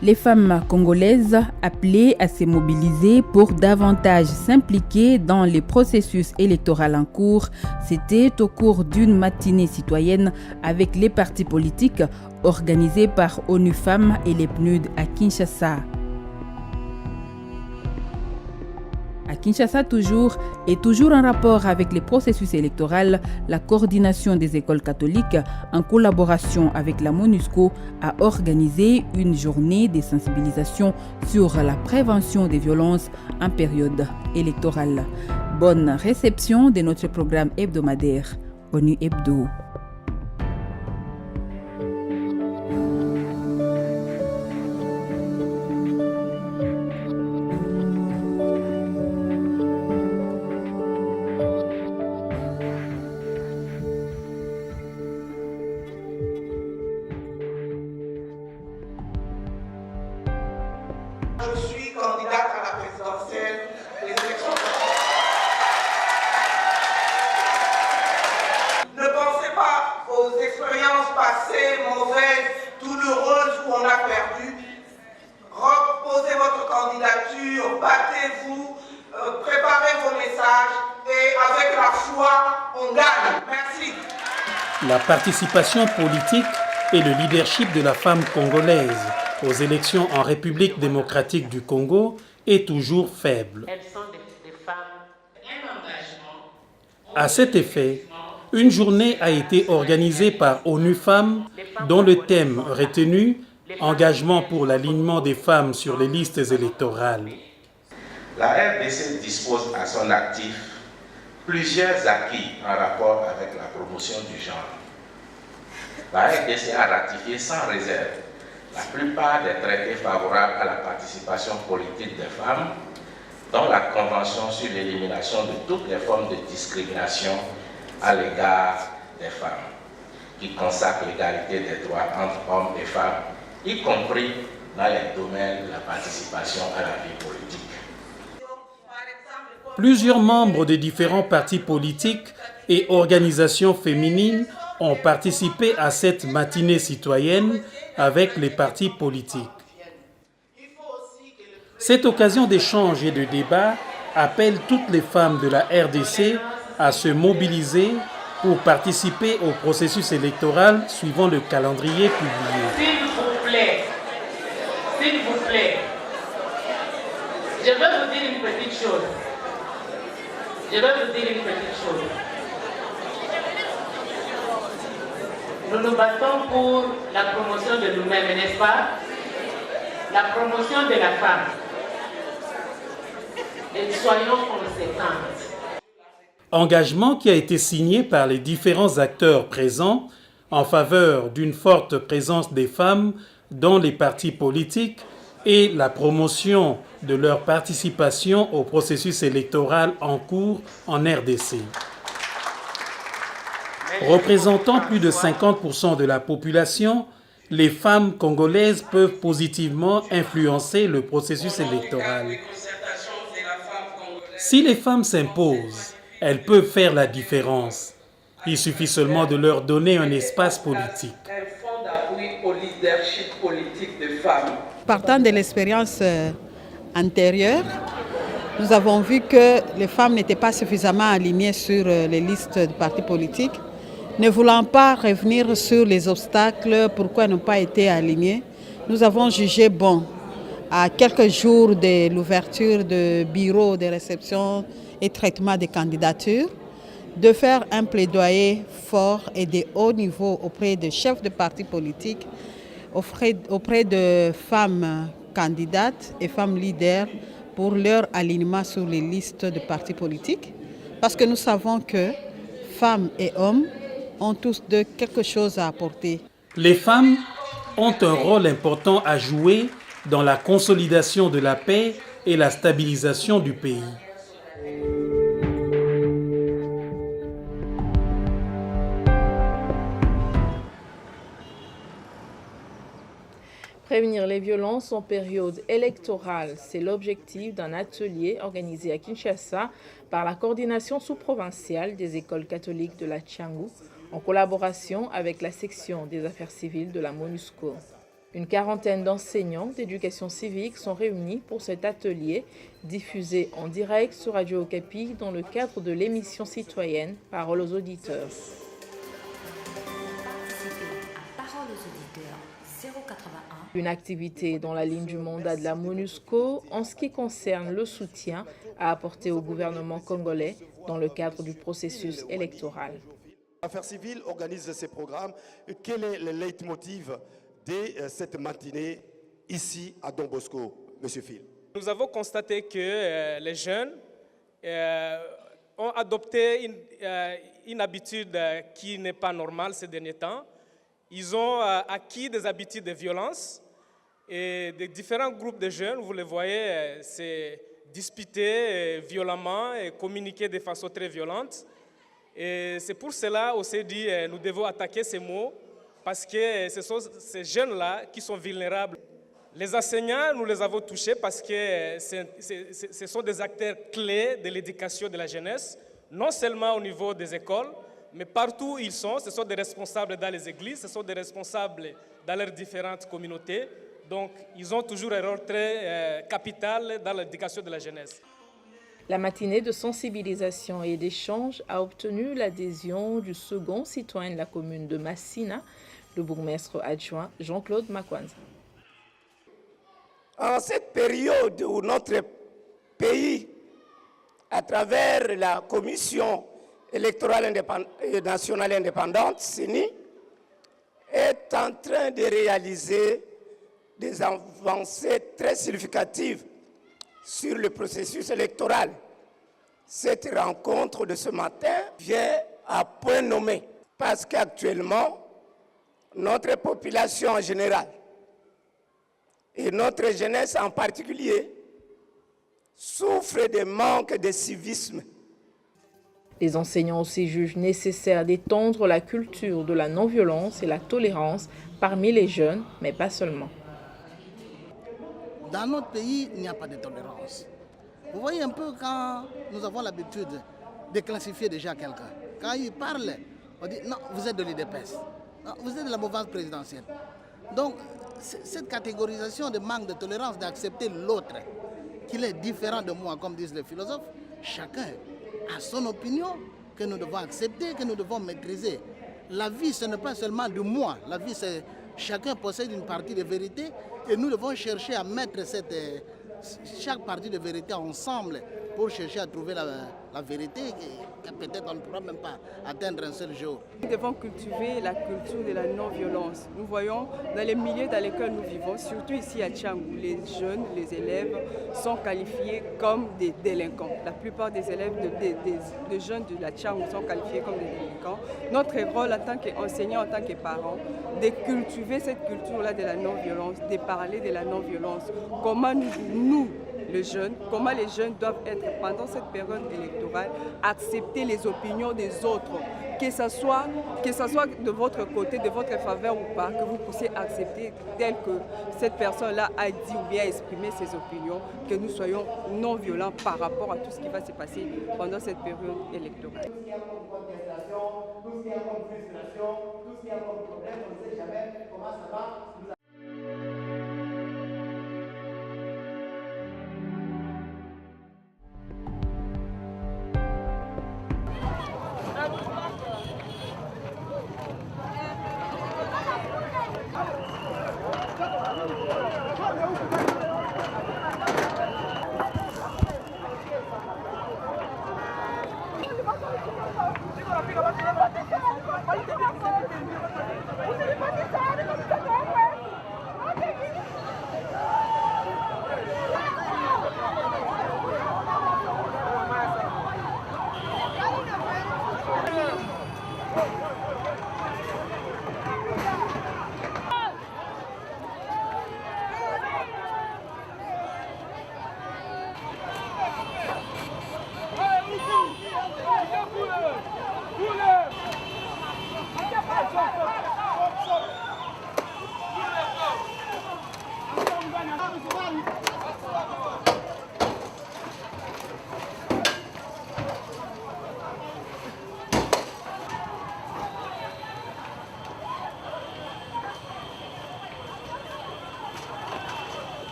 Les femmes congolaises appelées à se mobiliser pour davantage s'impliquer dans les processus électoraux en cours, c'était au cours d'une matinée citoyenne avec les partis politiques organisée par ONU Femmes et les PNUD à Kinshasa. À Kinshasa toujours en rapport avec les processus électoraux, la coordination des écoles catholiques, en collaboration avec la MONUSCO, a organisé une journée de sensibilisation sur la prévention des violences en période électorale. Bonne réception de notre programme hebdomadaire ONU Hebdo. Je suis candidate à la présidentielle des élections. Ne pensez pas aux expériences passées, mauvaises, douloureuses où on a perdu. Reposez votre candidature, battez-vous, préparez vos messages et avec la foi, on gagne. Merci. La participation politique et le leadership de la femme congolaise aux élections en République démocratique du Congo est toujours faible. Elles sont des femmes. À cet effet, une journée a été organisée par ONU Femmes dont le thème retenu « Engagement pour l'alignement des femmes sur les listes électorales ». La RDC dispose à son actif plusieurs acquis en rapport avec la promotion du genre. La RDC a ratifié sans réserve la plupart des traités favorables à la participation politique des femmes, dont la Convention sur l'élimination de toutes les formes de discrimination à l'égard des femmes, qui consacre l'égalité des droits entre hommes et femmes, y compris dans les domaines de la participation à la vie politique. Plusieurs membres de différents partis politiques et organisations féminines ont participé à cette matinée citoyenne avec les partis politiques. Cette occasion d'échange et de débat appelle toutes les femmes de la RDC à se mobiliser pour participer au processus électoral suivant le calendrier publié. S'il vous plaît, je vais vous dire une petite chose. Nous nous battons pour la promotion de nous-mêmes, n'est-ce pas? La promotion de la femme. Et soyons conséquentes. Engagement qui a été signé par les différents acteurs présents en faveur d'une forte présence des femmes dans les partis politiques et la promotion de leur participation au processus électoral en cours en RDC. Représentant plus de 50% de la population, les femmes congolaises peuvent positivement influencer le processus électoral. Si les femmes s'imposent, elles peuvent faire la différence. Il suffit seulement de leur donner un espace politique. Un fonds d'appui au leadership politique des femmes. Partant de l'expérience antérieure, nous avons vu que les femmes n'étaient pas suffisamment alignées sur les listes de partis politiques. Ne voulant pas revenir sur les obstacles, pourquoi elles n'ont pas été alignées, nous avons jugé bon, à quelques jours de l'ouverture de bureaux de réception et traitement des candidatures, de faire un plaidoyer fort et de haut niveau auprès des chefs de partis politiques, auprès de femmes candidates et femmes leaders pour leur alignement sur les listes de partis politiques. Parce que nous savons que femmes et hommes ont tous deux quelque chose à apporter. Les femmes ont un rôle important à jouer dans la consolidation de la paix et la stabilisation du pays. Prévenir les violences en période électorale, c'est l'objectif d'un atelier organisé à Kinshasa par la coordination sous-provinciale des écoles catholiques de la Tchangou, en collaboration avec la section des affaires civiles de la MONUSCO. Une quarantaine d'enseignants d'éducation civique sont réunis pour cet atelier diffusé en direct sur Radio Okapi dans le cadre de l'émission citoyenne Parole aux auditeurs. Une activité dans la ligne du mandat de la MONUSCO en ce qui concerne le soutien à apporter au gouvernement congolais dans le cadre du processus électoral. Affaires civiles organise ces programmes. Quel est le leitmotiv de cette matinée ici à Don Bosco, M. Phil? Nous avons constaté que les jeunes ont adopté une habitude qui n'est pas normale ces derniers temps. Ils ont acquis des habitudes de violence et des différents groupes de jeunes, vous les voyez, c'est disputer violemment et communiquer de façon très violente. Et c'est pour cela, on s'est dit, nous devons attaquer ces mots parce que ce sont ces jeunes-là qui sont vulnérables. Les enseignants, nous les avons touchés parce que ce sont des acteurs clés de l'éducation de la jeunesse, non seulement au niveau des écoles, mais partout où ils sont, ce sont des responsables dans les églises, ce sont des responsables dans leurs différentes communautés. Donc, ils ont toujours un rôle très capital dans l'éducation de la jeunesse. La matinée de sensibilisation et d'échange a obtenu l'adhésion du second citoyen de la commune de Massina, le bourgmestre adjoint Jean-Claude Makwanza. En cette période où notre pays, à travers la Commission électorale nationale indépendante, CENI, est en train de réaliser des avancées très significatives sur le processus électoral. Cette rencontre de ce matin vient à point nommé parce qu'actuellement, notre population en général et notre jeunesse en particulier souffre de manque de civisme. Les enseignants aussi jugent nécessaire d'étendre la culture de la non-violence et la tolérance parmi les jeunes, mais pas seulement. Dans notre pays, il n'y a pas de tolérance. Vous voyez un peu quand nous avons l'habitude de classifier déjà quelqu'un. Quand il parle, on dit non, vous êtes de l'UDPS, vous êtes de la mouvance présidentielle. Donc, cette catégorisation de manque de tolérance, d'accepter l'autre, qu'il est différent de moi, comme disent les philosophes, chacun a son opinion que nous devons accepter, que nous devons maîtriser. La vie, ce n'est pas seulement du moi. La vie, c'est chacun possède une partie de vérité et nous devons chercher à mettre chaque partie de vérité ensemble pour chercher à trouver la vérité que peut-être on ne pourra même pas atteindre un seul jour. Nous devons cultiver la culture de la non-violence. Nous voyons dans les milieux dans lesquels nous vivons, surtout ici à Tchangou, les jeunes, les élèves sont qualifiés comme des délinquants. La plupart des élèves, des jeunes de la Tchangou sont qualifiés comme des délinquants. Notre rôle en tant qu'enseignants, en tant que parents, de cultiver cette culture-là de la non-violence, de parler de la non-violence. Comment nous, les jeunes, comment les jeunes doivent être pendant cette période électorale, accepter les opinions des autres, que ce soit de votre côté, de votre faveur ou pas, que vous puissiez accepter tel que cette personne-là a dit ou bien exprimé ses opinions, que nous soyons non violents par rapport à tout ce qui va se passer pendant cette période électorale. Tout ce qui a comme contestation, tout ce qui a comme frustration, tout ce qui a comme problème, on ne sait jamais comment ça va.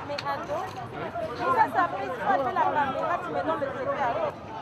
Mais ado, ça s'appelle la caméra, tu me donnes le secret.